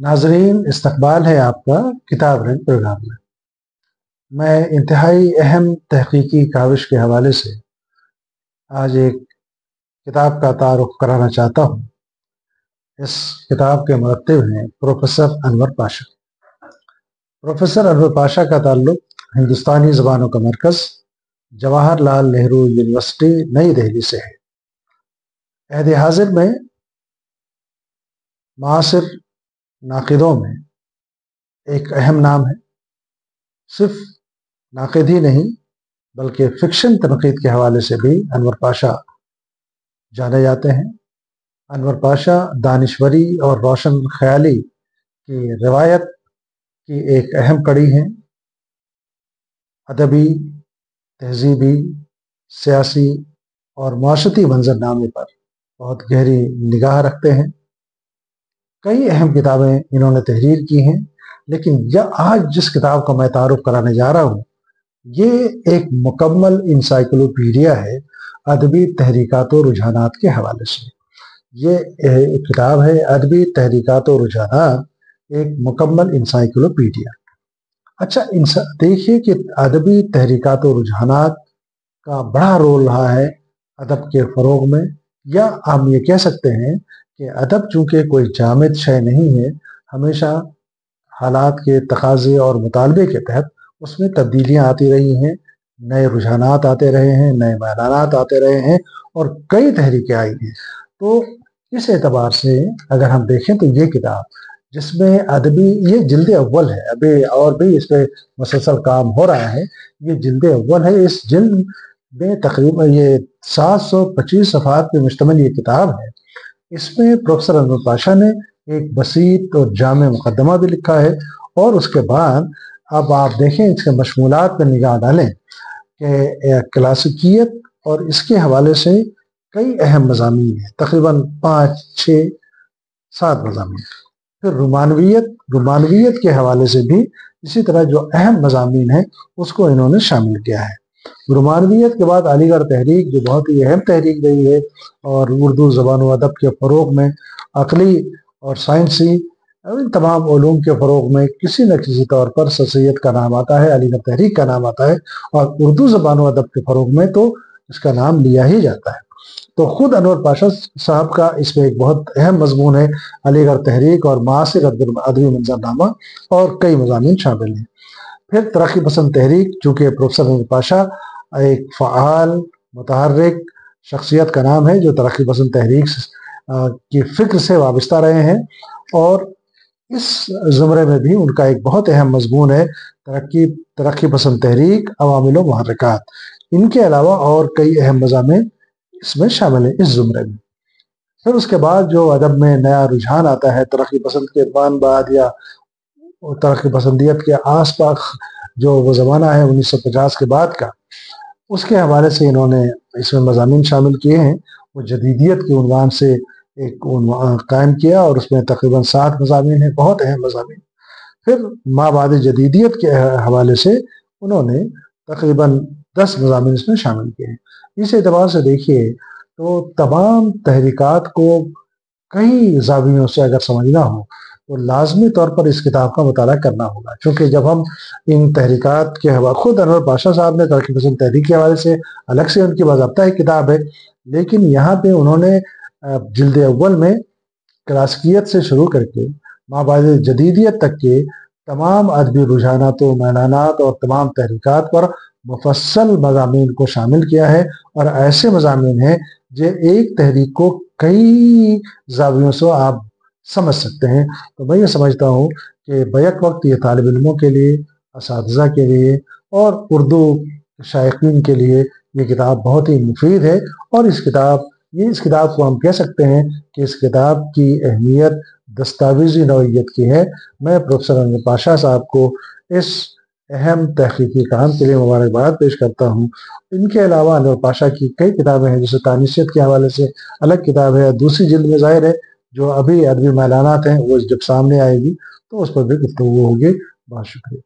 नाजरीन, इस्तकबाल है आपका किताब रंग प्रोग्राम में। मैं इंतहाई अहम तहकीकी काविश के हवाले से आज एक किताब का तारुफ कराना चाहता हूँ। इस किताब के मुरत्तिब हैं प्रोफेसर अनवर पाशा। प्रोफेसर अनवर पाशा का ताल्लुक हिंदुस्तानी ज़बानों का मरकज़ जवाहरलाल नेहरू यूनिवर्सिटी नई दिल्ली से है। अहद हाजिर में मासिर नाक़िदों में एक अहम नाम है। सिर्फ नाक़िद ही नहीं बल्कि फ़िक्शन तनक़ीद के हवाले से भी अनवर पाशा जाने जाते हैं। अनवर पाशा दानिश्वरी और रोशन ख़याली की रिवायत की एक अहम कड़ी हैं। अदबी, तहज़ीबी, सियासी और माशरती मंजरनामे पर बहुत गहरी निगाह रखते हैं। कई अहम किताबें इन्होंने तहरीर की हैं, लेकिन यह आज जिस किताब का मैं तारुफ कराने जा रहा हूँ ये एक मुकम्मल इंसाइक्लोपीडिया है अदबी तहरीकात और रुझानात के हवाले से। ये एक किताब है अदबी तहरीकात और रुझानात, एक मुकम्मल इंसाइक्लोपीडिया। अच्छा, देखिए कि अदबी तहरीकात और रुझानात का बड़ा रोल रहा है अदब के फ़रोग़ में, या हम ये कह सकते हैं कि अदब चूँकि कोई जामिद शय नहीं है, हमेशा हालात के तकाज़े और मुतालबे के तहत उसमें तब्दीलियाँ आती रही हैं, नए रुझानात आते रहे हैं, नए मैदानात आते रहे हैं और कई तहरीकें आई हैं। तो इस एतबार से अगर हम देखें तो ये किताब जिसमें अदबी, ये जिल्द अव्वल है, अभी और भी इस पर मुसलसल काम हो रहा है, ये जिल्द अव्वल है। इस जिल्द में तकरीबन ये 725 सफ़हात पर मुश्तमिल ये किताब है। इसमें प्रोफेसर अनवर पाशा ने एक बसीत और जामे मुकदमा भी लिखा है, और उसके बाद अब आप देखें इसके मशमूलात पर निगाह डालें कि क्लासिकियत और इसके हवाले से कई अहम मज़ामीन हैं, तकरीबन 5, 6, 7 मज़ामीन। फिर रुमानवियत के हवाले से भी इसी तरह जो अहम मज़ामीन हैं उसको इन्होंने शामिल किया है। रुमानवियत के बाद अलीगढ़ तहरीक, जो बहुत ही अहम तहरीक रही है और उर्दू ज़बान व अदब के फ़रोग़ में, अक़ली और साइंसी इन तमाम उलूम के फ़रोग़ में किसी न किसी तौर पर सर सैयद का नाम आता है, अलीगढ़ तहरीक का नाम आता है, और उर्दू ज़बान व अदब के फ़रोग़ में तो इसका नाम लिया ही जाता है। तो ख़ुद अनवर पाशा साहब का इसमें एक बहुत अहम मज़मून है अलीगढ़ तहरीक और मासिर अदबी मंजरनामा, और कई मज़ामीन शामिल हैं। फिर तरक्की पसंद तहरीक, चूँकि प्रोफेसर अनवर पाशा एक फ़आल मुतहर्रिक शख्सियत का नाम है जो तरक्की पसंद तहरीक की फ़िक्र से वाबस्ता रहे हैं, और इस ज़ुमरे में भी उनका एक बहुत अहम मज़मून है तरक्की पसंद तहरीक, अवामिल व मुहर्रिकात। इनके अलावा और कई अहम मज़ामीन इसमें शामिल हैं इस ज़ुमरे में। फिर उसके बाद जो अदब में नया रुझान आता है तरक्की पसंद के बाद या तरक्की पसंदियत के आस पास जो वो ज़माना है 1950 के बाद का, उसके हवाले से इन्होंने इसमें मज़ामीन शामिल किए हैं। वो जदीदियत के उन्वान से एक कायम किया और उसमें तकरीबन 7 मज़ामीन हैं, बहुत अहम मज़ामीन। फिर माबाद जदीदियत के हवाले से उन्होंने तकरीबन 10 मज़ामीन इसमें शामिल किए हैं। इस एतबार से देखिए तो तमाम तहरीकात को कई ज़ावियों से अगर समझना हो तो लाजमी तौर पर इस किताब का मुताला करना होगा, क्योंकि जब हम इन तहरीकात के हवाले, खुद अनवर पाशा साहब ने तरक्की पसंद तहरीक के हवाले से अलग से उनकी बाज़ाब्ता एक किताब है, लेकिन यहाँ पे उन्होंने जिल्द अव्वल में क्लासिकियत से शुरू करके माबाद जदीदियत तक के तमाम अदबी रुझानातों, मैदानात और तमाम तहरीकात पर मुफस्सल मज़ामीन को शामिल किया है, और ऐसे मज़ामीन हैं जो एक तहरीक को कई ज़ावियों से आप समझ सकते हैं। तो मैं ये समझता हूँ कि बैक वक्त ये तालिब इल्मों के लिए, असातिज़ा के लिए और उर्दू शायकीन के लिए ये किताब बहुत ही मुफीद है, और इस किताब को हम कह सकते हैं कि इस किताब की अहमियत दस्तावेज़ी नौइयत की है। मैं प्रोफेसर अनवर पाशा साहब को इस अहम तहकीकी काम के लिए मुबारकबाद पेश करता हूँ। इनके अलावा अनवर पाशा की कई किताबें हैं, जैसे तानीसियत के हवाले से अलग किताब है, दूसरी जिल्द में ज़ाहिर है जो अभी अदबी मैदानात हैं वो जब सामने आएगी तो उस पर भी गुफ्तगू होगी। बहुत शुक्रिया।